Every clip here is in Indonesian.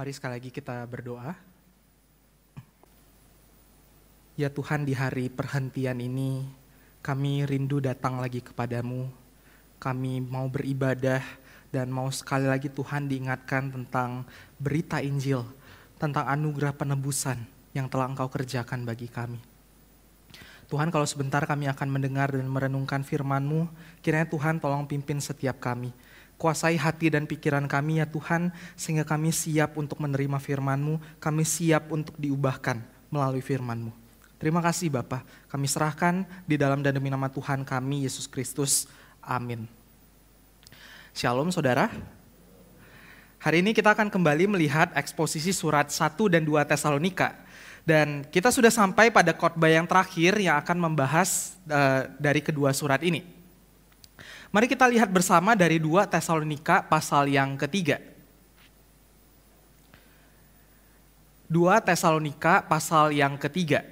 Mari sekali lagi kita berdoa. Ya Tuhan, di hari perhentian ini kami rindu datang lagi kepadamu. Kami mau beribadah dan mau sekali lagi Tuhan diingatkan tentang berita Injil, tentang anugerah penebusan yang telah Engkau kerjakan bagi kami. Tuhan, kalau sebentar kami akan mendengar dan merenungkan firman-Mu, kiranya Tuhan tolong pimpin setiap kami. Kuasai hati dan pikiran kami ya Tuhan, sehingga kami siap untuk menerima firman-Mu, kami siap untuk diubahkan melalui firman-Mu. Terima kasih Bapa, kami serahkan di dalam dan demi nama Tuhan kami, Yesus Kristus. Amin. Shalom saudara. Hari ini kita akan kembali melihat eksposisi surat 1 dan 2 Tesalonika. Dan kita sudah sampai pada khotbah yang terakhir yang akan membahas dari kedua surat ini. Mari kita lihat bersama dari 2 Tesalonika pasal yang ketiga. 2 Tesalonika pasal yang ketiga.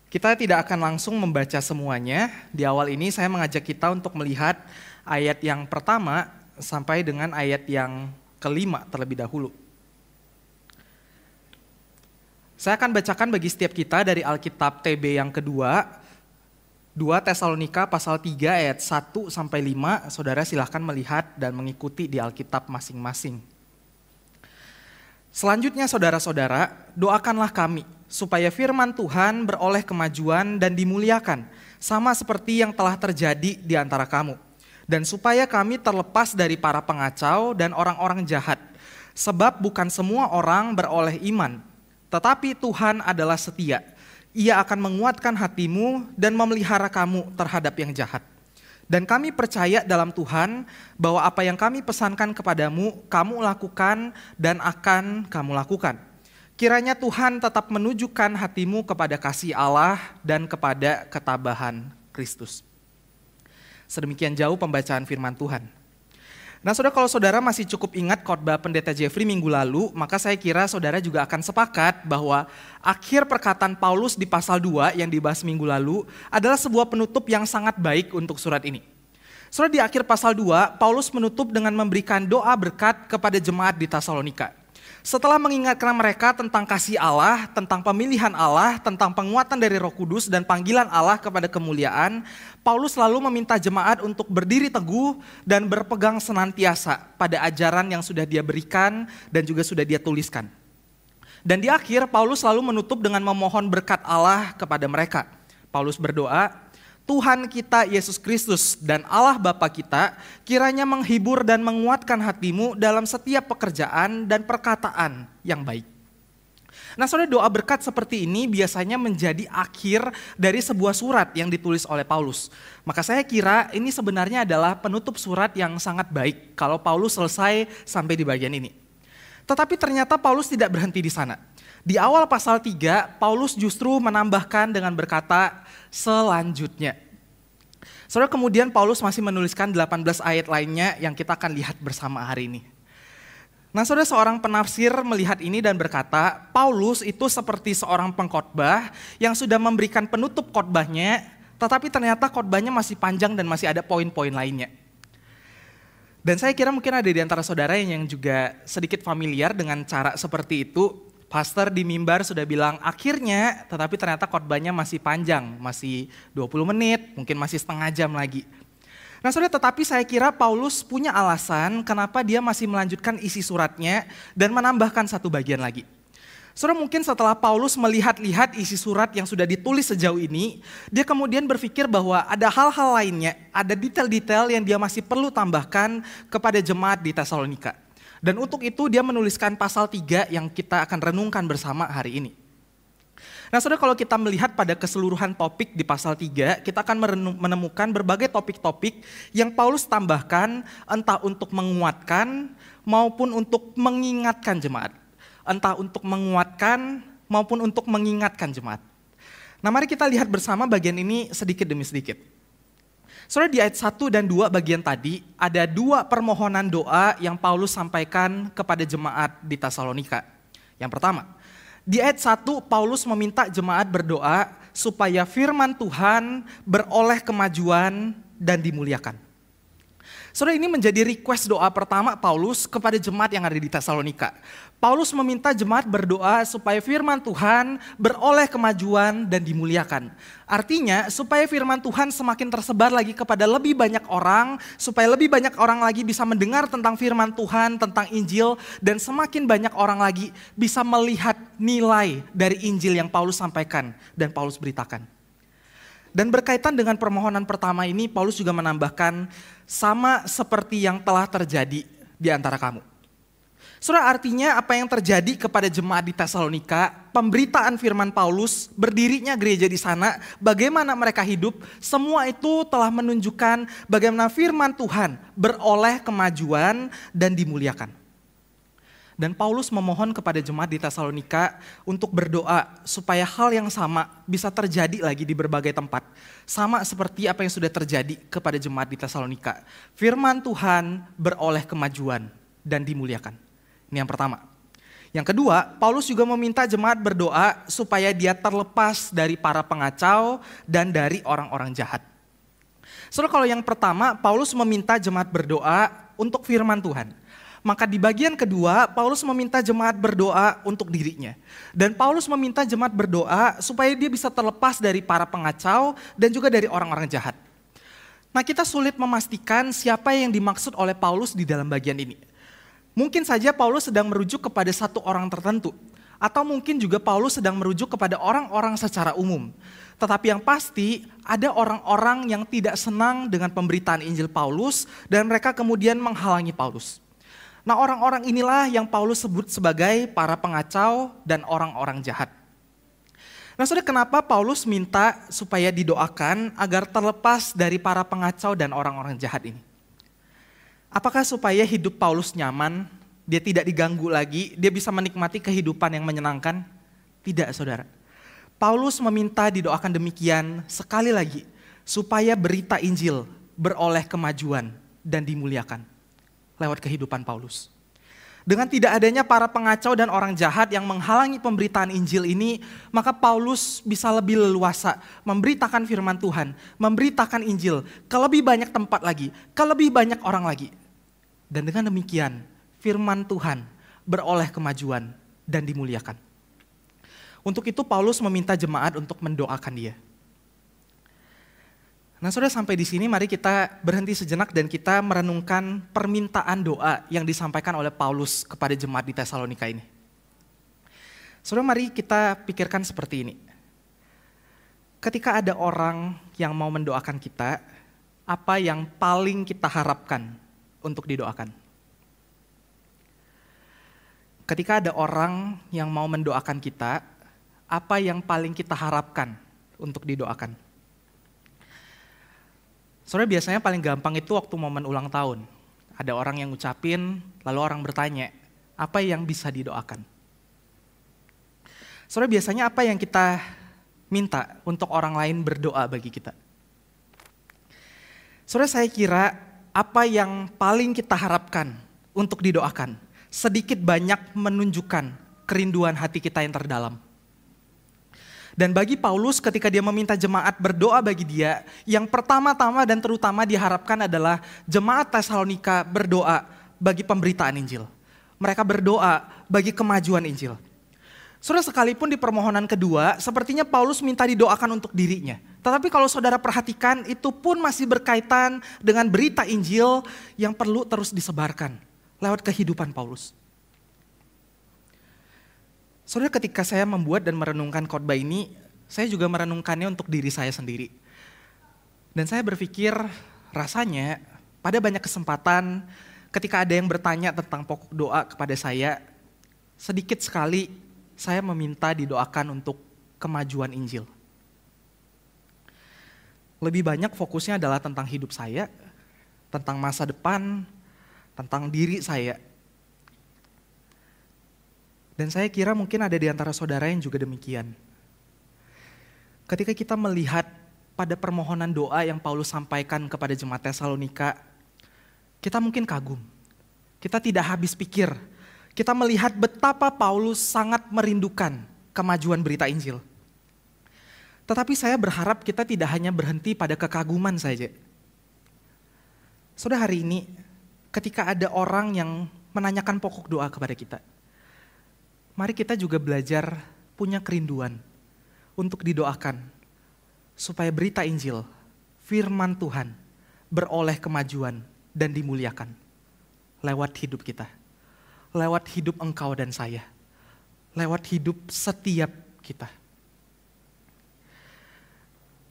Kita tidak akan langsung membaca semuanya. Di awal ini saya mengajak kita untuk melihat ayat yang pertama sampai dengan ayat yang kelima terlebih dahulu. Saya akan bacakan bagi setiap kita dari Alkitab TB yang kedua, 2 Tesalonika pasal 3 ayat 1 sampai 5, saudara silahkan melihat dan mengikuti di Alkitab masing-masing. Selanjutnya saudara-saudara, doakanlah kami, supaya firman Tuhan beroleh kemajuan dan dimuliakan, sama seperti yang telah terjadi di antara kamu. Dan supaya kami terlepas dari para pengacau dan orang-orang jahat, sebab bukan semua orang beroleh iman, tetapi Tuhan adalah setia. Ia akan menguatkan hatimu dan memelihara kamu terhadap yang jahat. Dan kami percaya dalam Tuhan bahwa apa yang kami pesankan kepadamu, kamu lakukan dan akan kamu lakukan. Kiranya Tuhan tetap menunjukkan hatimu kepada kasih Allah dan kepada ketabahan Kristus. Sedemikian jauh pembacaan firman Tuhan. Nah saudara, kalau saudara masih cukup ingat khotbah pendeta Jeffrey minggu lalu, maka saya kira saudara juga akan sepakat bahwa akhir perkataan Paulus di pasal 2 yang dibahas minggu lalu adalah sebuah penutup yang sangat baik untuk surat ini. Saudara, di akhir pasal 2, Paulus menutup dengan memberikan doa berkat kepada jemaat di Tesalonika. Setelah mengingatkan mereka tentang kasih Allah, tentang pemilihan Allah, tentang penguatan dari Roh Kudus dan panggilan Allah kepada kemuliaan, Paulus lalu meminta jemaat untuk berdiri teguh dan berpegang senantiasa pada ajaran yang sudah dia berikan dan juga sudah dia tuliskan. Dan di akhir, Paulus lalu menutup dengan memohon berkat Allah kepada mereka. Paulus berdoa, Tuhan kita Yesus Kristus dan Allah Bapa kita kiranya menghibur dan menguatkan hatimu dalam setiap pekerjaan dan perkataan yang baik. Nah saudara, doa berkat seperti ini biasanya menjadi akhir dari sebuah surat yang ditulis oleh Paulus. Maka saya kira ini sebenarnya adalah penutup surat yang sangat baik kalau Paulus selesai sampai di bagian ini. Tetapi ternyata Paulus tidak berhenti di sana. Di awal pasal 3, Paulus justru menambahkan dengan berkata selanjutnya. Saudara, kemudian Paulus masih menuliskan 18 ayat lainnya yang kita akan lihat bersama hari ini. Nah saudara, seorang penafsir melihat ini dan berkata, Paulus itu seperti seorang pengkhotbah yang sudah memberikan penutup khotbahnya, tetapi ternyata khotbahnya masih panjang dan masih ada poin-poin lainnya. Dan saya kira mungkin ada di antara saudara yang juga sedikit familiar dengan cara seperti itu. Pastor di mimbar sudah bilang akhirnya, tetapi ternyata khotbahnya masih panjang, masih 20 menit, mungkin masih setengah jam lagi. Nah saudara, tetapi saya kira Paulus punya alasan kenapa dia masih melanjutkan isi suratnya dan menambahkan satu bagian lagi. Saudara, mungkin setelah Paulus melihat-lihat isi surat yang sudah ditulis sejauh ini, dia kemudian berpikir bahwa ada hal-hal lainnya, ada detail-detail yang dia masih perlu tambahkan kepada jemaat di Tesalonika. Dan untuk itu dia menuliskan pasal 3 yang kita akan renungkan bersama hari ini. Nah saudara, kalau kita melihat pada keseluruhan topik di pasal 3, kita akan menemukan berbagai topik-topik yang Paulus tambahkan entah untuk menguatkan maupun untuk mengingatkan jemaat. Entah untuk menguatkan maupun untuk mengingatkan jemaat. Nah mari kita lihat bersama bagian ini sedikit demi sedikit. Saudara, di ayat 1 dan 2 bagian tadi ada 2 permohonan doa yang Paulus sampaikan kepada jemaat di Tesalonika. Yang pertama, di ayat 1 Paulus meminta jemaat berdoa supaya firman Tuhan beroleh kemajuan dan dimuliakan. Saudara, ini menjadi request doa pertama Paulus kepada jemaat yang ada di Tesalonika. Paulus meminta jemaat berdoa supaya firman Tuhan beroleh kemajuan dan dimuliakan. Artinya supaya firman Tuhan semakin tersebar lagi kepada lebih banyak orang, supaya lebih banyak orang lagi bisa mendengar tentang firman Tuhan, tentang Injil, dan semakin banyak orang lagi bisa melihat nilai dari Injil yang Paulus sampaikan dan Paulus beritakan. Dan berkaitan dengan permohonan pertama ini, Paulus juga menambahkan, sama seperti yang telah terjadi di antara kamu. Saudara, artinya apa yang terjadi kepada jemaat di Tesalonika, pemberitaan firman Paulus, berdirinya gereja di sana, bagaimana mereka hidup, semua itu telah menunjukkan bagaimana firman Tuhan beroleh kemajuan dan dimuliakan. Dan Paulus memohon kepada jemaat di Tesalonika untuk berdoa supaya hal yang sama bisa terjadi lagi di berbagai tempat. Sama seperti apa yang sudah terjadi kepada jemaat di Tesalonika. Firman Tuhan beroleh kemajuan dan dimuliakan. Ini yang pertama. Yang kedua, Paulus juga meminta jemaat berdoa supaya dia terlepas dari para pengacau dan dari orang-orang jahat. Soalnya kalau yang pertama, Paulus meminta jemaat berdoa untuk firman Tuhan. Maka di bagian kedua, Paulus meminta jemaat berdoa untuk dirinya. Dan Paulus meminta jemaat berdoa supaya dia bisa terlepas dari para pengacau dan juga dari orang-orang jahat. Nah, kita sulit memastikan siapa yang dimaksud oleh Paulus di dalam bagian ini. Mungkin saja Paulus sedang merujuk kepada satu orang tertentu. Atau mungkin juga Paulus sedang merujuk kepada orang-orang secara umum. Tetapi yang pasti ada orang-orang yang tidak senang dengan pemberitaan Injil Paulus dan mereka kemudian menghalangi Paulus. Nah, orang-orang inilah yang Paulus sebut sebagai para pengacau dan orang-orang jahat. Nah, saudara, kenapa Paulus minta supaya didoakan agar terlepas dari para pengacau dan orang-orang jahat ini? Apakah supaya hidup Paulus nyaman, dia tidak diganggu lagi, dia bisa menikmati kehidupan yang menyenangkan? Tidak, saudara. Paulus meminta didoakan demikian sekali lagi, supaya berita Injil beroleh kemajuan dan dimuliakan lewat kehidupan Paulus. Dengan tidak adanya para pengacau dan orang jahat yang menghalangi pemberitaan Injil ini, maka Paulus bisa lebih leluasa memberitakan firman Tuhan, memberitakan Injil ke lebih banyak tempat lagi, ke lebih banyak orang lagi. Dan dengan demikian, firman Tuhan beroleh kemajuan dan dimuliakan. Untuk itu Paulus meminta jemaat untuk mendoakan dia. Nah, saudara, sampai di sini mari kita berhenti sejenak dan kita merenungkan permintaan doa yang disampaikan oleh Paulus kepada jemaat di Tesalonika ini. Saudara, mari kita pikirkan seperti ini. Ketika ada orang yang mau mendoakan kita, apa yang paling kita harapkan untuk didoakan? Ketika ada orang yang mau mendoakan kita, apa yang paling kita harapkan untuk didoakan? Soalnya biasanya paling gampang itu waktu momen ulang tahun. Ada orang yang ngucapin, lalu orang bertanya, apa yang bisa didoakan? Soalnya biasanya apa yang kita minta untuk orang lain berdoa bagi kita? Soalnya saya kira apa yang paling kita harapkan untuk didoakan, sedikit banyak menunjukkan kerinduan hati kita yang terdalam. Dan bagi Paulus ketika dia meminta jemaat berdoa bagi dia, yang pertama-tama dan terutama diharapkan adalah jemaat Tesalonika berdoa bagi pemberitaan Injil. Mereka berdoa bagi kemajuan Injil. Saudara, sekalipun di permohonan kedua, sepertinya Paulus minta didoakan untuk dirinya. Tetapi kalau saudara perhatikan, itu pun masih berkaitan dengan berita Injil yang perlu terus disebarkan lewat kehidupan Paulus. Saudara, ketika saya membuat dan merenungkan khotbah ini, saya juga merenungkannya untuk diri saya sendiri. Dan saya berpikir rasanya pada banyak kesempatan ketika ada yang bertanya tentang pokok doa kepada saya, sedikit sekali saya meminta didoakan untuk kemajuan Injil. Lebih banyak fokusnya adalah tentang hidup saya, tentang masa depan, tentang diri saya. Dan saya kira mungkin ada di antara saudara yang juga demikian. Ketika kita melihat pada permohonan doa yang Paulus sampaikan kepada jemaat Tesalonika, kita mungkin kagum. Kita tidak habis pikir. Kita melihat betapa Paulus sangat merindukan kemajuan berita Injil. Tetapi saya berharap kita tidak hanya berhenti pada kekaguman saja. Saudara, hari ini ketika ada orang yang menanyakan pokok doa kepada kita, mari kita juga belajar punya kerinduan untuk didoakan supaya berita Injil, firman Tuhan beroleh kemajuan dan dimuliakan lewat hidup kita, lewat hidup engkau dan saya, lewat hidup setiap kita.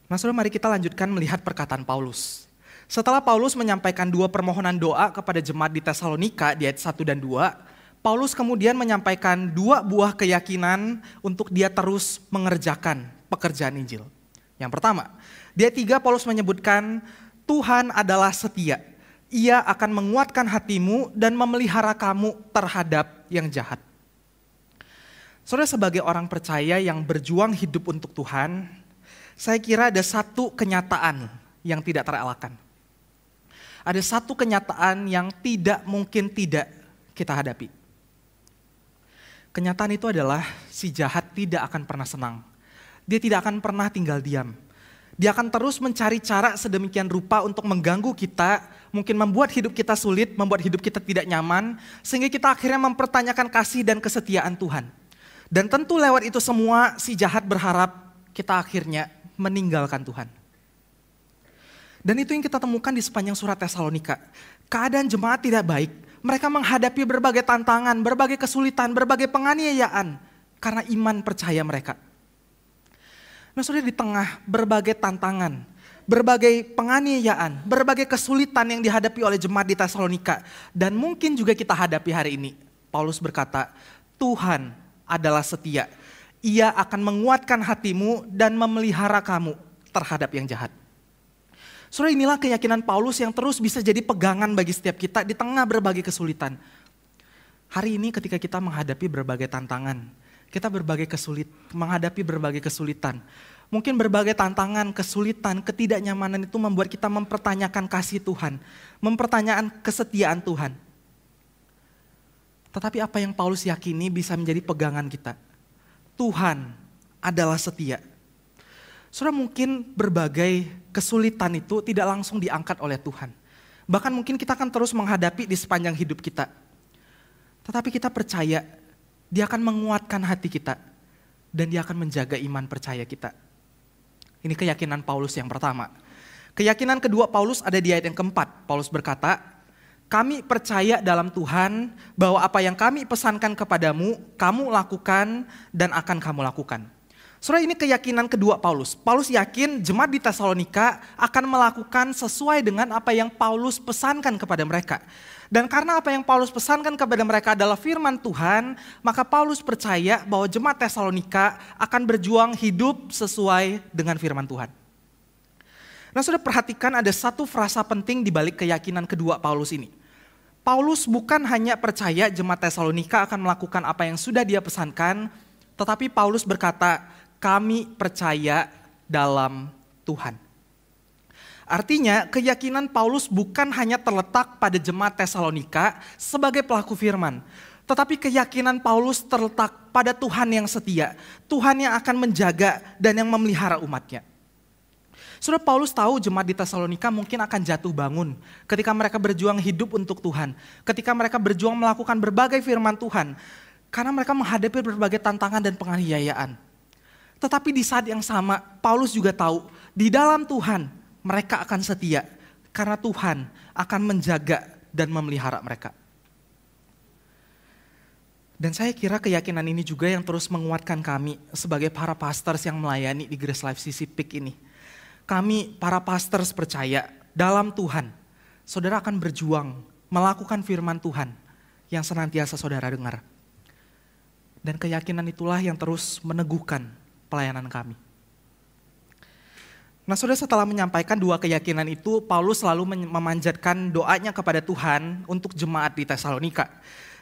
Nah, saudara, mari kita lanjutkan melihat perkataan Paulus. Setelah Paulus menyampaikan 2 permohonan doa kepada jemaat di Tesalonika di ayat 1 dan 2, Paulus kemudian menyampaikan 2 buah keyakinan untuk dia terus mengerjakan pekerjaan Injil. Yang pertama, di ayat 3 Paulus menyebutkan Tuhan adalah setia. Ia akan menguatkan hatimu dan memelihara kamu terhadap yang jahat. Saudara, sebagai orang percaya yang berjuang hidup untuk Tuhan, saya kira ada satu kenyataan yang tidak terelakkan. Ada satu kenyataan yang tidak mungkin tidak kita hadapi. Kenyataan itu adalah si jahat tidak akan pernah senang. Dia tidak akan pernah tinggal diam. Dia akan terus mencari cara sedemikian rupa untuk mengganggu kita, mungkin membuat hidup kita sulit, membuat hidup kita tidak nyaman, sehingga kita akhirnya mempertanyakan kasih dan kesetiaan Tuhan. Dan tentu lewat itu semua si jahat berharap kita akhirnya meninggalkan Tuhan. Dan itu yang kita temukan di sepanjang surat Tesalonika. Keadaan jemaat tidak baik. Mereka menghadapi berbagai tantangan, berbagai kesulitan, berbagai penganiayaan karena iman percaya mereka. Nah, saudara, di tengah berbagai tantangan, berbagai penganiayaan, berbagai kesulitan yang dihadapi oleh jemaat di Tesalonika, dan mungkin juga kita hadapi hari ini, Paulus berkata, Tuhan adalah setia. Ia akan menguatkan hatimu dan memelihara kamu terhadap yang jahat. Saudara, inilah keyakinan Paulus yang terus bisa jadi pegangan bagi setiap kita di tengah berbagai kesulitan. Hari ini ketika kita menghadapi berbagai tantangan, kita menghadapi berbagai kesulitan. Mungkin berbagai tantangan, kesulitan, ketidaknyamanan itu membuat kita mempertanyakan kasih Tuhan, mempertanyakan kesetiaan Tuhan. Tetapi apa yang Paulus yakini bisa menjadi pegangan kita. Tuhan adalah setia. Saudara, mungkin berbagai kesulitan itu tidak langsung diangkat oleh Tuhan. Bahkan mungkin kita akan terus menghadapi di sepanjang hidup kita. Tetapi kita percaya Dia akan menguatkan hati kita dan Dia akan menjaga iman percaya kita. Ini keyakinan Paulus yang pertama. Keyakinan kedua Paulus ada di ayat yang keempat. Paulus berkata, kami percaya dalam Tuhan bahwa apa yang kami pesankan kepadamu, kamu lakukan dan akan kamu lakukan. Saudara, ini keyakinan kedua Paulus. Paulus yakin jemaat di Tesalonika akan melakukan sesuai dengan apa yang Paulus pesankan kepada mereka. Dan karena apa yang Paulus pesankan kepada mereka adalah firman Tuhan, maka Paulus percaya bahwa jemaat Tesalonika akan berjuang hidup sesuai dengan firman Tuhan. Nah, saudara, perhatikan ada satu frasa penting di balik keyakinan kedua Paulus ini. Paulus bukan hanya percaya jemaat Tesalonika akan melakukan apa yang sudah dia pesankan, tetapi Paulus berkata, kami percaya dalam Tuhan. Artinya keyakinan Paulus bukan hanya terletak pada jemaat Tesalonika sebagai pelaku firman. Tetapi keyakinan Paulus terletak pada Tuhan yang setia. Tuhan yang akan menjaga dan yang memelihara umatnya. Saudara, Paulus tahu jemaat di Tesalonika mungkin akan jatuh bangun ketika mereka berjuang hidup untuk Tuhan. Ketika mereka berjuang melakukan berbagai firman Tuhan. Karena mereka menghadapi berbagai tantangan dan penganiayaan. Tetapi di saat yang sama, Paulus juga tahu di dalam Tuhan mereka akan setia. Karena Tuhan akan menjaga dan memelihara mereka. Dan saya kira keyakinan ini juga yang terus menguatkan kami sebagai para pastors yang melayani di Grace Life CC Peak ini. Kami para pastors percaya dalam Tuhan, saudara akan berjuang melakukan firman Tuhan yang senantiasa saudara dengar. Dan keyakinan itulah yang terus meneguhkan pelayanan kami. Nah, saudara, setelah menyampaikan dua keyakinan itu, Paulus selalu memanjatkan doanya kepada Tuhan untuk jemaat di Tesalonika.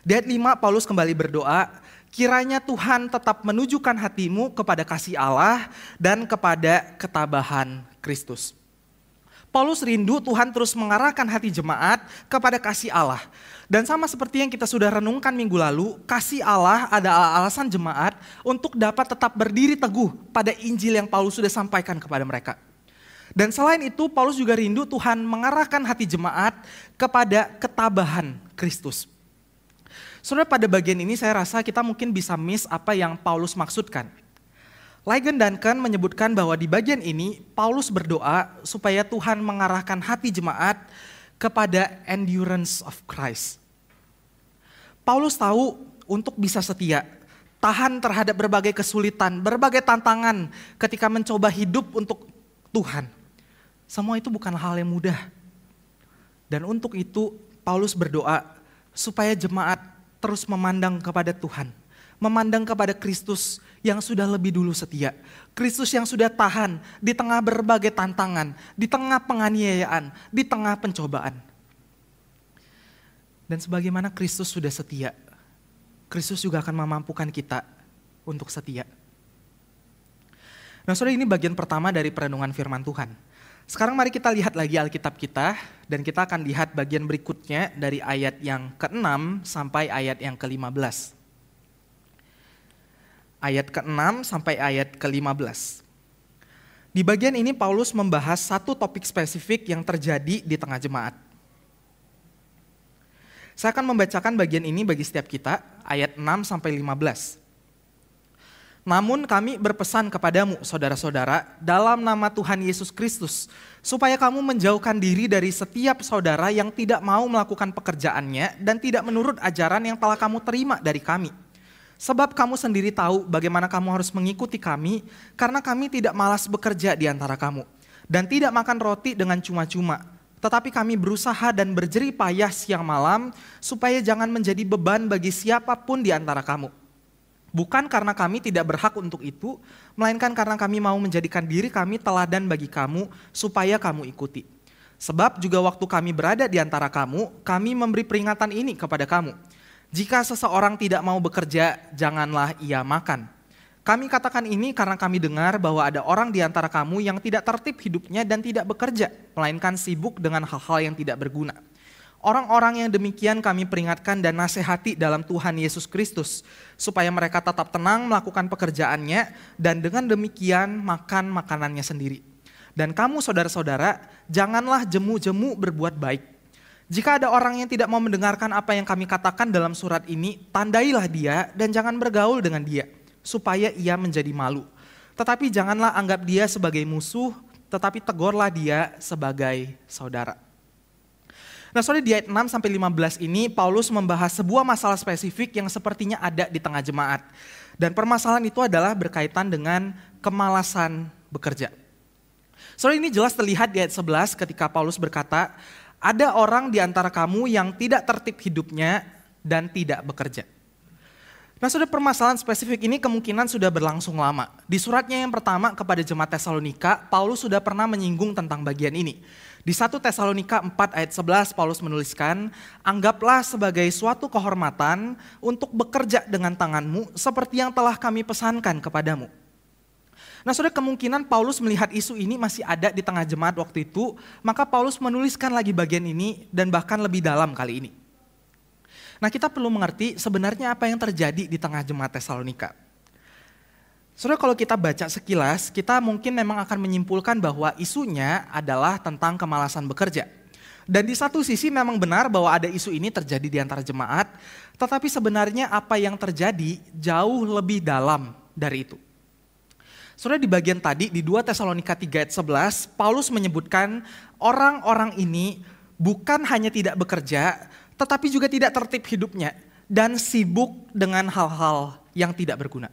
Di ayat 5 Paulus kembali berdoa, kiranya Tuhan tetap menunjukkan hatimu kepada kasih Allah dan kepada ketabahan Kristus. Paulus rindu Tuhan terus mengarahkan hati jemaat kepada kasih Allah. Dan sama seperti yang kita sudah renungkan minggu lalu, kasih Allah adalah alasan jemaat untuk dapat tetap berdiri teguh pada Injil yang Paulus sudah sampaikan kepada mereka. Dan selain itu, Paulus juga rindu Tuhan mengarahkan hati jemaat kepada ketabahan Kristus. Saudara, pada bagian ini saya rasa kita mungkin bisa miss apa yang Paulus maksudkan. Ligon Duncan menyebutkan bahwa di bagian ini Paulus berdoa supaya Tuhan mengarahkan hati jemaat kepada endurance of Christ. Paulus tahu untuk bisa setia, tahan terhadap berbagai kesulitan, berbagai tantangan ketika mencoba hidup untuk Tuhan. Semua itu bukan hal yang mudah. Dan untuk itu Paulus berdoa supaya jemaat terus memandang kepada Tuhan. Memandang kepada Kristus yang sudah lebih dulu setia. Kristus yang sudah tahan di tengah berbagai tantangan, di tengah penganiayaan, di tengah pencobaan. Dan sebagaimana Kristus sudah setia, Kristus juga akan memampukan kita untuk setia. Nah, saudara, ini bagian pertama dari perenungan firman Tuhan. Sekarang mari kita lihat lagi Alkitab kita, dan kita akan lihat bagian berikutnya dari ayat yang ke-6 sampai ayat yang ke-15. Ayat ke-6 sampai ayat ke-15. Di bagian ini Paulus membahas satu topik spesifik yang terjadi di tengah jemaat. Saya akan membacakan bagian ini bagi setiap kita, ayat 6 sampai 15. Namun kami berpesan kepadamu, saudara-saudara, dalam nama Tuhan Yesus Kristus, supaya kamu menjauhkan diri dari setiap saudara yang tidak mau melakukan pekerjaannya dan tidak menurut ajaran yang telah kamu terima dari kami. Sebab kamu sendiri tahu bagaimana kamu harus mengikuti kami, karena kami tidak malas bekerja di antara kamu, dan tidak makan roti dengan cuma-cuma. Tetapi kami berusaha dan berjerih payah siang malam, supaya jangan menjadi beban bagi siapapun di antara kamu. Bukan karena kami tidak berhak untuk itu, melainkan karena kami mau menjadikan diri kami teladan bagi kamu, supaya kamu ikuti. Sebab juga waktu kami berada di antara kamu, kami memberi peringatan ini kepada kamu. Jika seseorang tidak mau bekerja, janganlah ia makan. Kami katakan ini karena kami dengar bahwa ada orang di antara kamu yang tidak tertib hidupnya dan tidak bekerja, melainkan sibuk dengan hal-hal yang tidak berguna. Orang-orang yang demikian kami peringatkan dan nasihati dalam Tuhan Yesus Kristus, supaya mereka tetap tenang melakukan pekerjaannya dan dengan demikian makan makanannya sendiri. Dan kamu saudara-saudara, janganlah jemu-jemu berbuat baik. Jika ada orang yang tidak mau mendengarkan apa yang kami katakan dalam surat ini, tandailah dia dan jangan bergaul dengan dia, supaya ia menjadi malu. Tetapi janganlah anggap dia sebagai musuh, tetapi tegurlah dia sebagai saudara. Nah, saudara, di ayat 6 sampai 15 ini Paulus membahas sebuah masalah spesifik yang sepertinya ada di tengah jemaat. Dan permasalahan itu adalah berkaitan dengan kemalasan bekerja. Saudara, ini jelas terlihat di ayat 11 ketika Paulus berkata, ada orang di antara kamu yang tidak tertib hidupnya dan tidak bekerja. Nah, saudara, permasalahan spesifik ini kemungkinan sudah berlangsung lama. Di suratnya yang pertama kepada jemaat Tesalonika, Paulus sudah pernah menyinggung tentang bagian ini. Di 1 Tesalonika 4 ayat 11 Paulus menuliskan, anggaplah sebagai suatu kehormatan untuk bekerja dengan tanganmu seperti yang telah kami pesankan kepadamu. Nah, saudara, kemungkinan Paulus melihat isu ini masih ada di tengah jemaat waktu itu, maka Paulus menuliskan lagi bagian ini dan bahkan lebih dalam kali ini. Nah, kita perlu mengerti sebenarnya apa yang terjadi di tengah jemaat Tesalonika. Saudara, kalau kita baca sekilas, kita mungkin memang akan menyimpulkan bahwa isunya adalah tentang kemalasan bekerja. Dan di satu sisi memang benar bahwa ada isu ini terjadi di antara jemaat, tetapi sebenarnya apa yang terjadi jauh lebih dalam dari itu. Saudara, di bagian tadi di 2 Tesalonika 3 ayat 11, Paulus menyebutkan orang-orang ini bukan hanya tidak bekerja, tetapi juga tidak tertib hidupnya dan sibuk dengan hal-hal yang tidak berguna.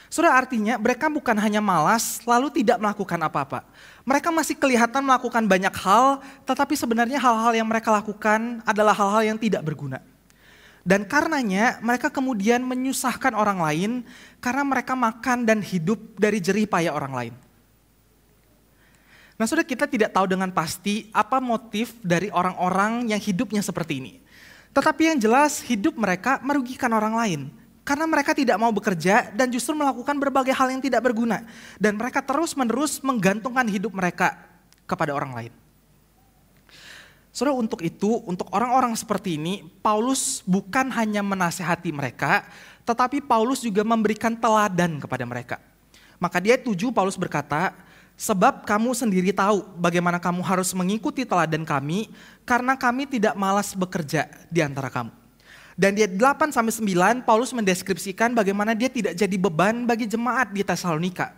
Saudara, artinya mereka bukan hanya malas lalu tidak melakukan apa-apa. Mereka masih kelihatan melakukan banyak hal, tetapi sebenarnya hal-hal yang mereka lakukan adalah hal-hal yang tidak berguna. Dan karenanya mereka kemudian menyusahkan orang lain karena mereka makan dan hidup dari jerih payah orang lain. Nah, saudara, kita tidak tahu dengan pasti apa motif dari orang-orang yang hidupnya seperti ini. Tetapi yang jelas hidup mereka merugikan orang lain. Karena mereka tidak mau bekerja dan justru melakukan berbagai hal yang tidak berguna. Dan mereka terus-menerus menggantungkan hidup mereka kepada orang lain. Saudara, untuk itu, untuk orang-orang seperti ini, Paulus bukan hanya menasihati mereka, tetapi Paulus juga memberikan teladan kepada mereka. Maka di ayat 7 Paulus berkata, Sebab kamu sendiri tahu bagaimana kamu harus mengikuti teladan kami, karena kami tidak malas bekerja di antara kamu. Dan di 8-9 Paulus mendeskripsikan bagaimana dia tidak jadi beban bagi jemaat di Tesalonika.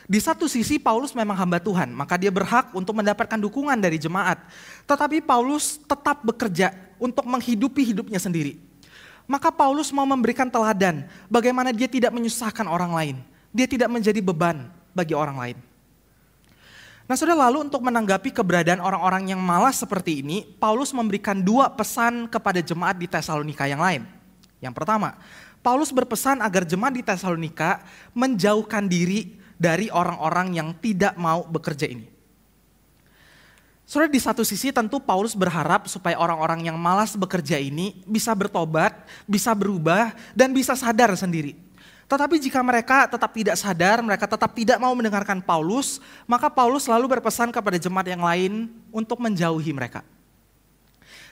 Di satu sisi Paulus memang hamba Tuhan, maka dia berhak untuk mendapatkan dukungan dari jemaat. Tetapi Paulus tetap bekerja untuk menghidupi hidupnya sendiri. Maka Paulus mau memberikan teladan bagaimana dia tidak menyusahkan orang lain. Dia tidak menjadi beban bagi orang lain. Nah, saudara, lalu untuk menanggapi keberadaan orang-orang yang malas seperti ini, Paulus memberikan 2 pesan kepada jemaat di Tesalonika yang lain. Yang pertama, Paulus berpesan agar jemaat di Tesalonika menjauhkan diri dari orang-orang yang tidak mau bekerja ini. Saudara, di satu sisi tentu Paulus berharap supaya orang-orang yang malas bekerja ini bisa bertobat, bisa berubah, dan bisa sadar sendiri. Tetapi jika mereka tetap tidak sadar, mereka tetap tidak mau mendengarkan Paulus, maka Paulus selalu berpesan kepada jemaat yang lain untuk menjauhi mereka.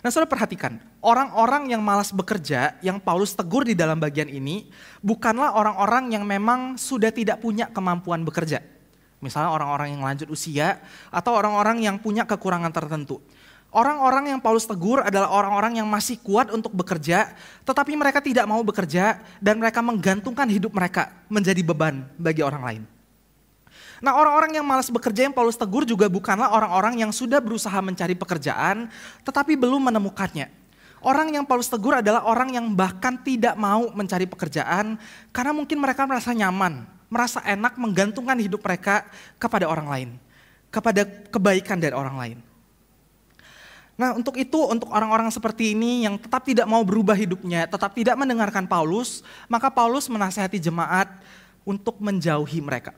Nah, saudara perhatikan, orang-orang yang malas bekerja, yang Paulus tegur di dalam bagian ini, bukanlah orang-orang yang memang sudah tidak punya kemampuan bekerja. Misalnya orang-orang yang lanjut usia, atau orang-orang yang punya kekurangan tertentu. Orang-orang yang Paulus tegur adalah orang-orang yang masih kuat untuk bekerja, tetapi mereka tidak mau bekerja dan mereka menggantungkan hidup mereka menjadi beban bagi orang lain. Nah, orang-orang yang malas bekerja yang Paulus tegur juga bukanlah orang-orang yang sudah berusaha mencari pekerjaan, tetapi belum menemukannya. Orang yang Paulus tegur adalah orang yang bahkan tidak mau mencari pekerjaan karena mungkin mereka merasa nyaman, merasa enak menggantungkan hidup mereka kepada orang lain, kepada kebaikan dari orang lain. Nah, untuk itu, untuk orang-orang seperti ini yang tetap tidak mau berubah hidupnya, tetap tidak mendengarkan Paulus, maka Paulus menasihati jemaat untuk menjauhi mereka.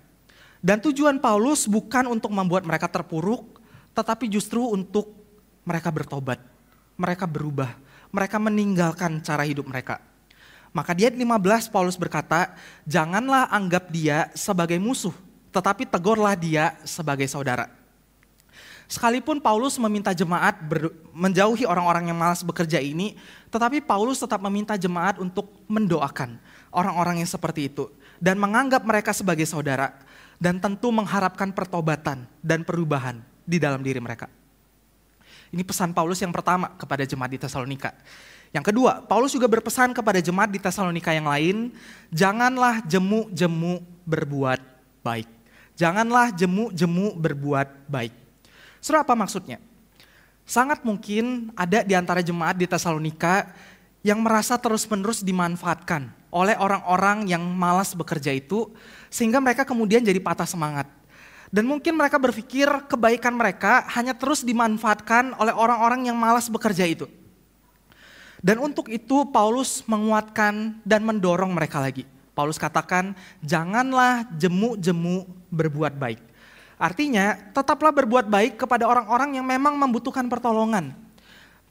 Dan tujuan Paulus bukan untuk membuat mereka terpuruk, tetapi justru untuk mereka bertobat, mereka berubah, mereka meninggalkan cara hidup mereka. Maka di ayat 15 Paulus berkata, janganlah anggap dia sebagai musuh, tetapi tegurlah dia sebagai saudara. Sekalipun Paulus meminta jemaat menjauhi orang-orang yang malas bekerja ini, tetapi Paulus tetap meminta jemaat untuk mendoakan orang-orang yang seperti itu dan menganggap mereka sebagai saudara dan tentu mengharapkan pertobatan dan perubahan di dalam diri mereka. Ini pesan Paulus yang pertama kepada jemaat di Tesalonika. Yang kedua, Paulus juga berpesan kepada jemaat di Tesalonika yang lain, janganlah jemu-jemu berbuat baik. Janganlah jemu-jemu berbuat baik. Saudara, apa maksudnya? Sangat mungkin ada di antara jemaat di Tesalonika yang merasa terus-menerus dimanfaatkan oleh orang-orang yang malas bekerja itu, sehingga mereka kemudian jadi patah semangat. Dan mungkin mereka berpikir kebaikan mereka hanya terus dimanfaatkan oleh orang-orang yang malas bekerja itu. Dan untuk itu Paulus menguatkan dan mendorong mereka lagi. Paulus katakan, janganlah jemu-jemu berbuat baik. Artinya, tetaplah berbuat baik kepada orang-orang yang memang membutuhkan pertolongan.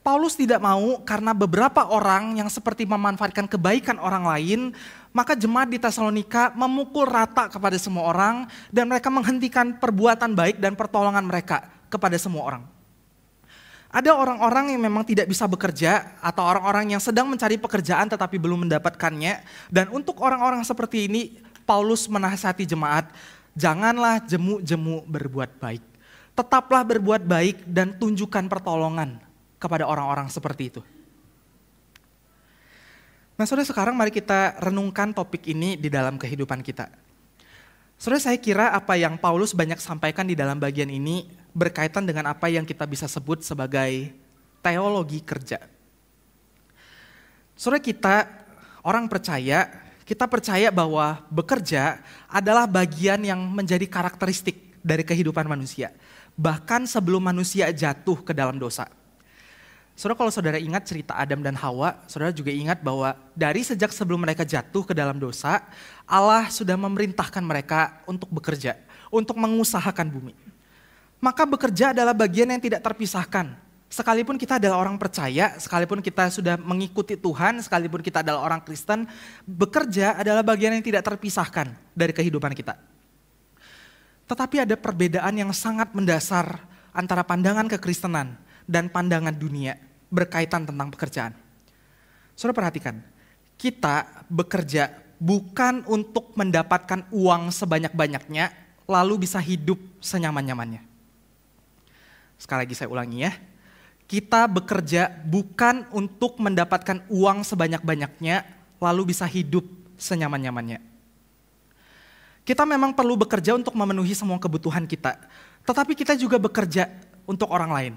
Paulus tidak mau karena beberapa orang yang seperti memanfaatkan kebaikan orang lain, maka jemaat di Tesalonika memukul rata kepada semua orang dan mereka menghentikan perbuatan baik dan pertolongan mereka kepada semua orang. Ada orang-orang yang memang tidak bisa bekerja atau orang-orang yang sedang mencari pekerjaan tetapi belum mendapatkannya, dan untuk orang-orang seperti ini Paulus menasihati jemaat, janganlah jemu-jemu berbuat baik. Tetaplah berbuat baik dan tunjukkan pertolongan kepada orang-orang seperti itu. Nah, saudara, sekarang mari kita renungkan topik ini di dalam kehidupan kita. Saudara, saya kira apa yang Paulus banyak sampaikan di dalam bagian ini berkaitan dengan apa yang kita bisa sebut sebagai teologi kerja. Saudara, kita orang percaya, kita percaya bahwa bekerja adalah bagian yang menjadi karakteristik dari kehidupan manusia. Bahkan sebelum manusia jatuh ke dalam dosa. Saudara, kalau saudara ingat cerita Adam dan Hawa, saudara juga ingat bahwa dari sejak sebelum mereka jatuh ke dalam dosa, Allah sudah memerintahkan mereka untuk bekerja, untuk mengusahakan bumi. Maka bekerja adalah bagian yang tidak terpisahkan. Sekalipun kita adalah orang percaya, sekalipun kita sudah mengikuti Tuhan, sekalipun kita adalah orang Kristen, bekerja adalah bagian yang tidak terpisahkan dari kehidupan kita. Tetapi ada perbedaan yang sangat mendasar antara pandangan kekristenan dan pandangan dunia berkaitan tentang pekerjaan. Saudara perhatikan, kita bekerja bukan untuk mendapatkan uang sebanyak-banyaknya, lalu bisa hidup senyaman-nyamannya. Sekali lagi saya ulangi ya. Kita bekerja bukan untuk mendapatkan uang sebanyak-banyaknya, lalu bisa hidup senyaman-nyamannya. Kita memang perlu bekerja untuk memenuhi semua kebutuhan kita, tetapi kita juga bekerja untuk orang lain.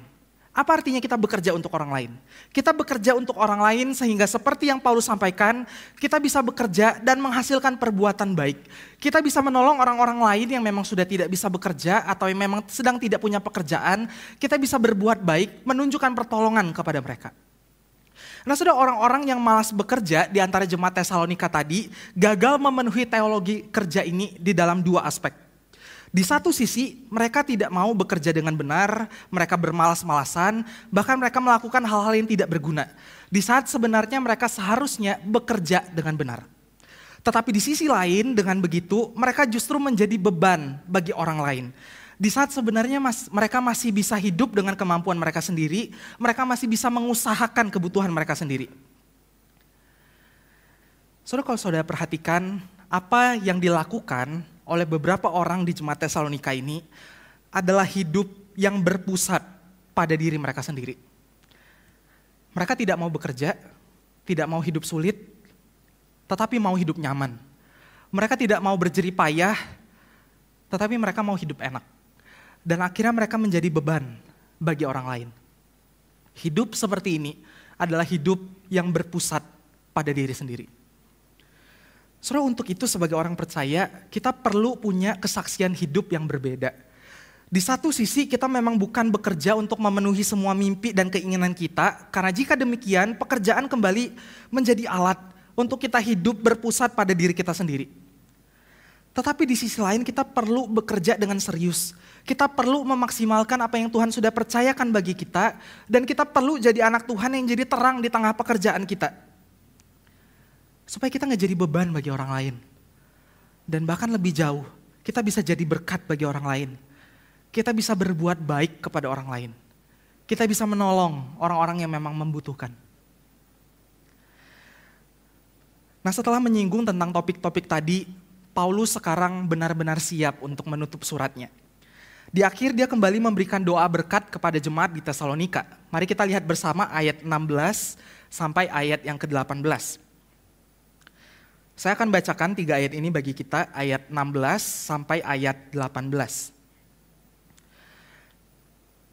Apa artinya kita bekerja untuk orang lain? Kita bekerja untuk orang lain sehingga seperti yang Paulus sampaikan, kita bisa bekerja dan menghasilkan perbuatan baik. Kita bisa menolong orang-orang lain yang memang sudah tidak bisa bekerja atau yang memang sedang tidak punya pekerjaan. Kita bisa berbuat baik, menunjukkan pertolongan kepada mereka. Nah, sudah orang-orang yang malas bekerja di antara jemaat Tesalonika tadi gagal memenuhi teologi kerja ini di dalam dua aspek. Di satu sisi, mereka tidak mau bekerja dengan benar, mereka bermalas-malasan, bahkan mereka melakukan hal-hal yang tidak berguna. Di saat sebenarnya mereka seharusnya bekerja dengan benar. Tetapi di sisi lain, dengan begitu, mereka justru menjadi beban bagi orang lain. Di saat sebenarnya mereka masih bisa hidup dengan kemampuan mereka sendiri, mereka masih bisa mengusahakan kebutuhan mereka sendiri. Saudara, kalau saudara perhatikan, apa yang dilakukan oleh beberapa orang di jemaat Tesalonika ini adalah hidup yang berpusat pada diri mereka sendiri. Mereka tidak mau bekerja, tidak mau hidup sulit, tetapi mau hidup nyaman. Mereka tidak mau berjerih payah, tetapi mereka mau hidup enak. Dan akhirnya mereka menjadi beban bagi orang lain. Hidup seperti ini adalah hidup yang berpusat pada diri sendiri. Saudara, untuk itu sebagai orang percaya, kita perlu punya kesaksian hidup yang berbeda. Di satu sisi kita memang bukan bekerja untuk memenuhi semua mimpi dan keinginan kita, karena jika demikian pekerjaan kembali menjadi alat untuk kita hidup berpusat pada diri kita sendiri. Tetapi di sisi lain kita perlu bekerja dengan serius. Kita perlu memaksimalkan apa yang Tuhan sudah percayakan bagi kita, dan kita perlu jadi anak Tuhan yang jadi terang di tengah pekerjaan kita. Supaya kita nggak jadi beban bagi orang lain. Dan bahkan lebih jauh, kita bisa jadi berkat bagi orang lain. Kita bisa berbuat baik kepada orang lain. Kita bisa menolong orang-orang yang memang membutuhkan. Nah, setelah menyinggung tentang topik-topik tadi, Paulus sekarang benar-benar siap untuk menutup suratnya. Di akhir dia kembali memberikan doa berkat kepada jemaat di Tesalonika. Mari kita lihat bersama ayat 16 sampai ayat yang ke-18. Saya akan bacakan 3 ayat ini bagi kita, ayat 16 sampai ayat 18.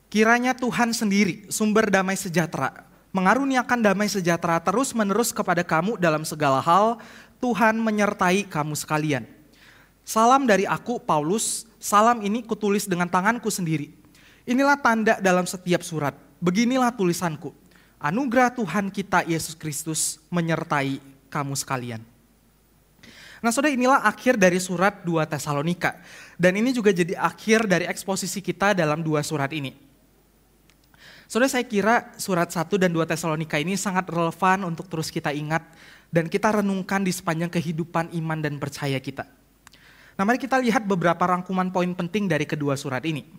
Kiranya Tuhan sendiri, sumber damai sejahtera, mengaruniakan damai sejahtera terus-menerus kepada kamu dalam segala hal. Tuhan menyertai kamu sekalian. Salam dari aku, Paulus. Salam ini kutulis dengan tanganku sendiri. Inilah tanda dalam setiap surat. Beginilah tulisanku. Anugerah Tuhan kita Yesus Kristus menyertai kamu sekalian. Nah, saudara, inilah akhir dari surat 2 Tesalonika. Dan ini juga jadi akhir dari eksposisi kita dalam 2 surat ini. Saudara, saya kira surat 1 dan 2 Tesalonika ini sangat relevan untuk terus kita ingat dan kita renungkan di sepanjang kehidupan iman dan percaya kita. Nah, mari kita lihat beberapa rangkuman poin penting dari kedua surat ini.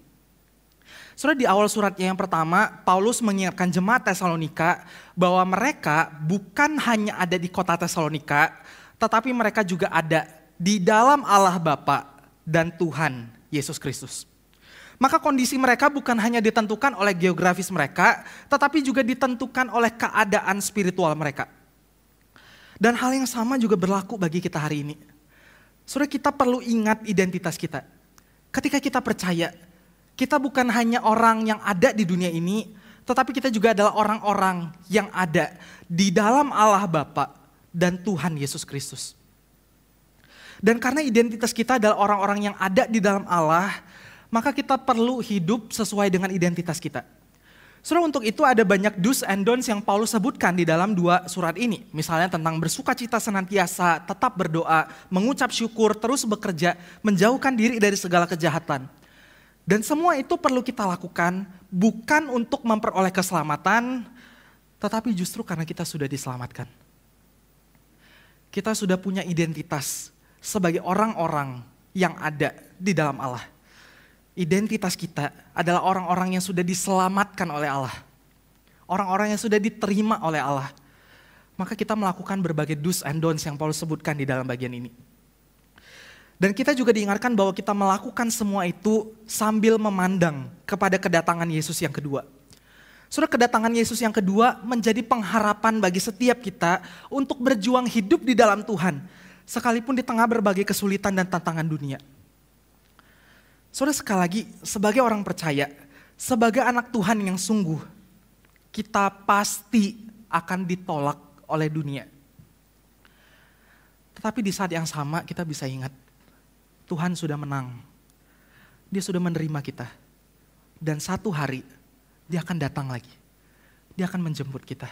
Saudara, di awal suratnya yang pertama, Paulus mengingatkan jemaat Tesalonika bahwa mereka bukan hanya ada di kota Tesalonika, tetapi mereka juga ada di dalam Allah Bapa dan Tuhan Yesus Kristus. Maka kondisi mereka bukan hanya ditentukan oleh geografis mereka, tetapi juga ditentukan oleh keadaan spiritual mereka. Dan hal yang sama juga berlaku bagi kita hari ini. Saudara, kita perlu ingat identitas kita. Ketika kita percaya, kita bukan hanya orang yang ada di dunia ini, tetapi kita juga adalah orang-orang yang ada di dalam Allah Bapa dan Tuhan Yesus Kristus. Dan karena identitas kita adalah orang-orang yang ada di dalam Allah, maka kita perlu hidup sesuai dengan identitas kita. Saudara, untuk itu ada banyak do's and don'ts yang Paulus sebutkan di dalam 2 surat ini. Misalnya tentang bersukacita senantiasa, tetap berdoa, mengucap syukur, terus bekerja, menjauhkan diri dari segala kejahatan. Dan semua itu perlu kita lakukan bukan untuk memperoleh keselamatan, tetapi justru karena kita sudah diselamatkan. Kita sudah punya identitas sebagai orang-orang yang ada di dalam Allah. Identitas kita adalah orang-orang yang sudah diselamatkan oleh Allah. Orang-orang yang sudah diterima oleh Allah. Maka kita melakukan berbagai do's and don'ts yang Paulus sebutkan di dalam bagian ini. Dan kita juga diingatkan bahwa kita melakukan semua itu sambil memandang kepada kedatangan Yesus yang kedua. Saudara, kedatangan Yesus yang kedua menjadi pengharapan bagi setiap kita untuk berjuang hidup di dalam Tuhan, sekalipun di tengah berbagai kesulitan dan tantangan dunia. Saudara, sekali lagi, sebagai orang percaya, sebagai anak Tuhan yang sungguh, kita pasti akan ditolak oleh dunia. Tetapi di saat yang sama kita bisa ingat, Tuhan sudah menang. Dia sudah menerima kita. Dan satu hari dia akan datang lagi. Dia akan menjemput kita.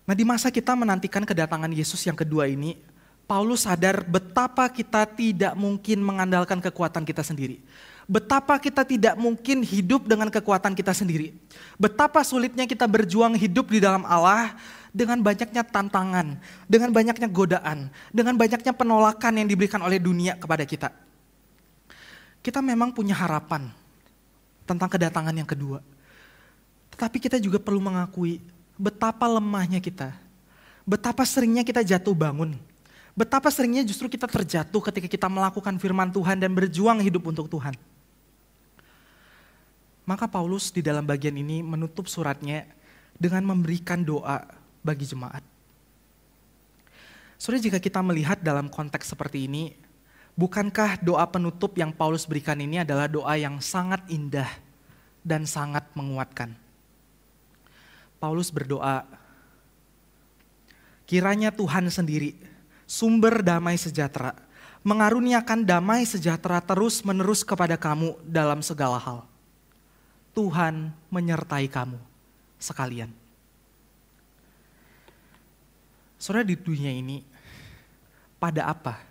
Nah, di masa kita menantikan kedatangan Yesus yang kedua ini, Paulus sadar betapa kita tidak mungkin mengandalkan kekuatan kita sendiri. Betapa kita tidak mungkin hidup dengan kekuatan kita sendiri. Betapa sulitnya kita berjuang hidup di dalam Allah dengan banyaknya tantangan, dengan banyaknya godaan, dengan banyaknya penolakan yang diberikan oleh dunia kepada kita. Kita memang punya harapan tentang kedatangan yang kedua. Tetapi kita juga perlu mengakui betapa lemahnya kita. Betapa seringnya kita jatuh bangun. Betapa seringnya justru kita terjatuh ketika kita melakukan firman Tuhan dan berjuang hidup untuk Tuhan. Maka Paulus di dalam bagian ini menutup suratnya dengan memberikan doa bagi jemaat. Saudara, jika kita melihat dalam konteks seperti ini, bukankah doa penutup yang Paulus berikan ini adalah doa yang sangat indah dan sangat menguatkan? Paulus berdoa, kiranya Tuhan sendiri, sumber damai sejahtera, mengaruniakan damai sejahtera terus-menerus kepada kamu dalam segala hal. Tuhan menyertai kamu sekalian. Saudara, di dunia ini, pada apa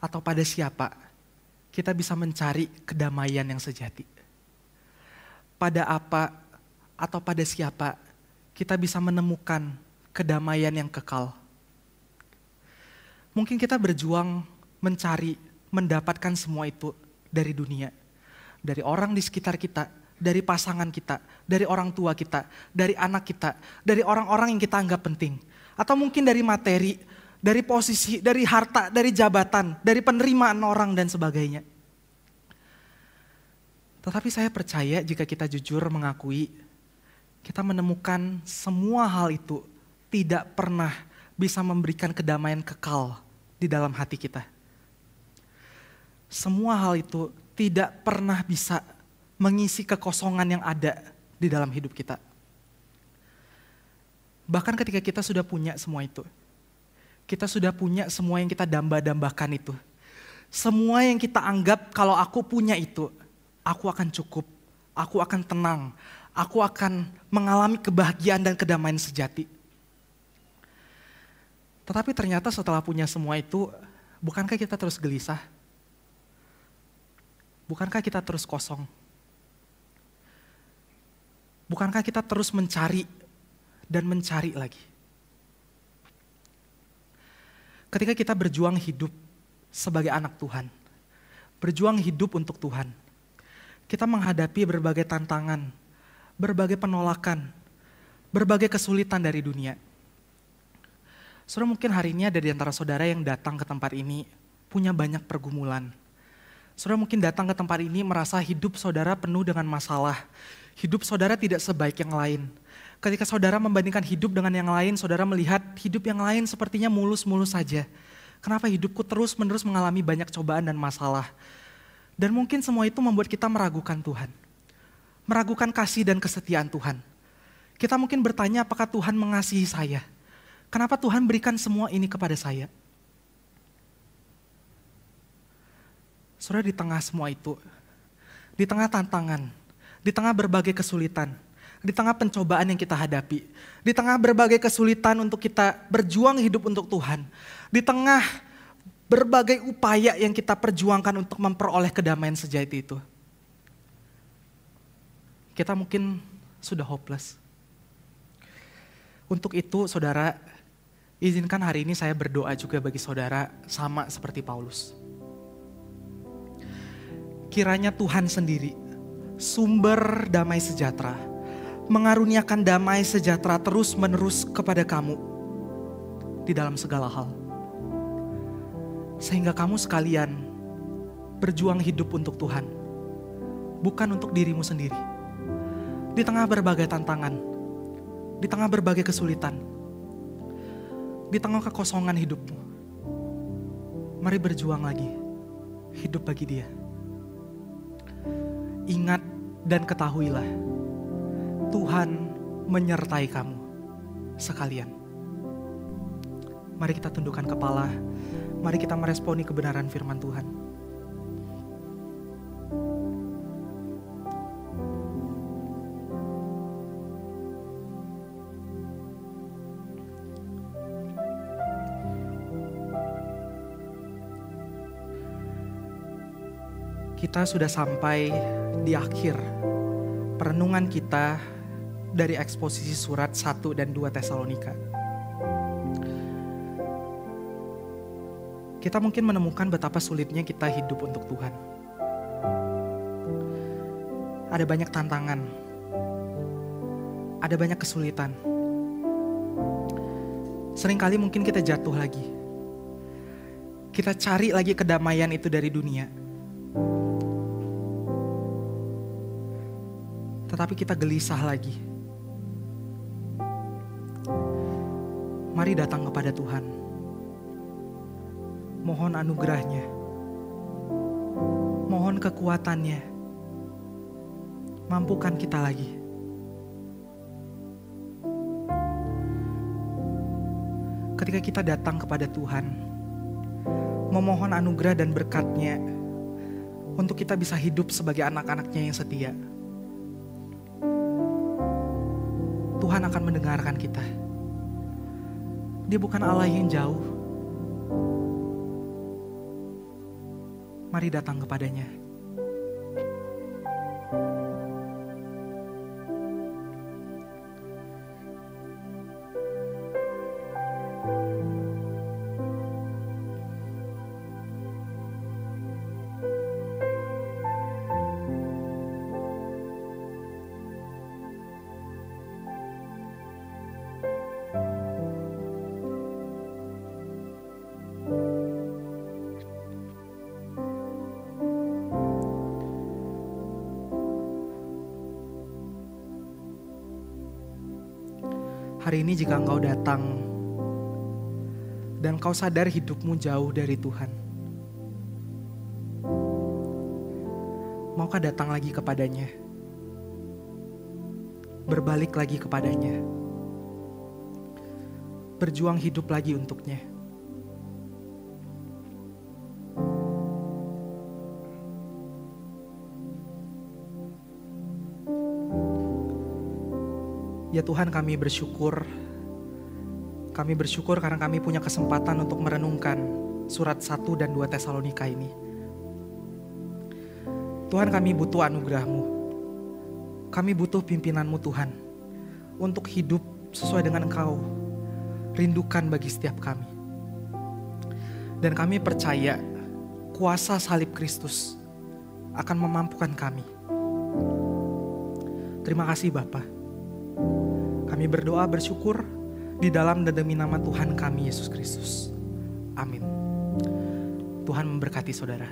atau pada siapa kita bisa mencari kedamaian yang sejati? Pada apa atau pada siapa kita bisa menemukan kedamaian yang kekal? Mungkin kita berjuang mencari, mendapatkan semua itu dari dunia, dari orang di sekitar kita, dari pasangan kita, dari orang tua kita, dari anak kita, dari orang-orang yang kita anggap penting. Atau mungkin dari materi, dari posisi, dari harta, dari jabatan, dari penerimaan orang dan sebagainya. Tetapi saya percaya jika kita jujur mengakui, kita menemukan semua hal itu tidak pernah bisa memberikan kedamaian kekal di dalam hati kita. Semua hal itu tidak pernah bisa mengisi kekosongan yang ada di dalam hidup kita. Bahkan ketika kita sudah punya semua itu, kita sudah punya semua yang kita damba-dambakan itu, semua yang kita anggap kalau aku punya itu, aku akan cukup, aku akan tenang, aku akan mengalami kebahagiaan dan kedamaian sejati. Tetapi ternyata setelah punya semua itu, bukankah kita terus gelisah? Bukankah kita terus kosong? Bukankah kita terus mencari dan mencari lagi? Ketika kita berjuang hidup sebagai anak Tuhan, berjuang hidup untuk Tuhan, kita menghadapi berbagai tantangan, berbagai penolakan, berbagai kesulitan dari dunia. Saudara, mungkin hari ini ada di antara saudara yang datang ke tempat ini punya banyak pergumulan. Saudara mungkin datang ke tempat ini merasa hidup saudara penuh dengan masalah. Hidup saudara tidak sebaik yang lain. Ketika saudara membandingkan hidup dengan yang lain, saudara melihat hidup yang lain sepertinya mulus-mulus saja. Kenapa hidupku terus-menerus mengalami banyak cobaan dan masalah? Dan mungkin semua itu membuat kita meragukan Tuhan. Meragukan kasih dan kesetiaan Tuhan. Kita mungkin bertanya, apakah Tuhan mengasihi saya? Kenapa Tuhan berikan semua ini kepada saya? Saudara, di tengah semua itu, di tengah tantangan, di tengah berbagai kesulitan, di tengah pencobaan yang kita hadapi, di tengah berbagai kesulitan untuk kita berjuang hidup untuk Tuhan, di tengah berbagai upaya yang kita perjuangkan untuk memperoleh kedamaian sejati itu, kita mungkin sudah hopeless. Untuk itu, saudara, izinkan hari ini saya berdoa juga bagi saudara sama seperti Paulus. Kiranya Tuhan sendiri, sumber damai sejahtera, mengaruniakan damai sejahtera terus-menerus kepada kamu di dalam segala hal. Sehingga kamu sekalian berjuang hidup untuk Tuhan, bukan untuk dirimu sendiri. Di tengah berbagai tantangan, di tengah berbagai kesulitan, di tengah kekosongan hidupmu, mari berjuang lagi, hidup bagi Dia. Ingat dan ketahuilah, Tuhan menyertai kamu sekalian. Mari kita tundukkan kepala, mari kita meresponi kebenaran firman Tuhan. Kita sudah sampai di akhir perenungan kita dari eksposisi surat 1 dan 2 Tesalonika. Kita mungkin menemukan betapa sulitnya kita hidup untuk Tuhan. Ada banyak tantangan, ada banyak kesulitan. Seringkali mungkin kita jatuh lagi. Kita cari lagi kedamaian itu dari dunia. Tetapi kita gelisah lagi. Mari datang kepada Tuhan. Mohon anugerahnya. Mohon kekuatannya. Mampukan kita lagi. Ketika kita datang kepada Tuhan, memohon anugerah dan berkat-Nya untuk kita bisa hidup sebagai anak-anak-Nya yang setia, Tuhan akan mendengarkan kita. Dia bukan Allah yang jauh. Mari datang kepadanya. Hari ini jika engkau datang dan kau sadar hidupmu jauh dari Tuhan, maukah datang lagi kepadanya? Berbalik lagi kepadanya. Berjuang hidup lagi untuknya. Ya Tuhan, kami bersyukur karena kami punya kesempatan untuk merenungkan surat 1 dan 2 Tesalonika ini. Tuhan, kami butuh anugerah-Mu. Kami butuh pimpinan-Mu Tuhan, untuk hidup sesuai dengan Engkau rindukan bagi setiap kami. Dan kami percaya kuasa salib Kristus akan memampukan kami. Terima kasih Bapa. Kami berdoa bersyukur di dalam dan demi nama Tuhan kami Yesus Kristus. Amin. Tuhan memberkati saudara.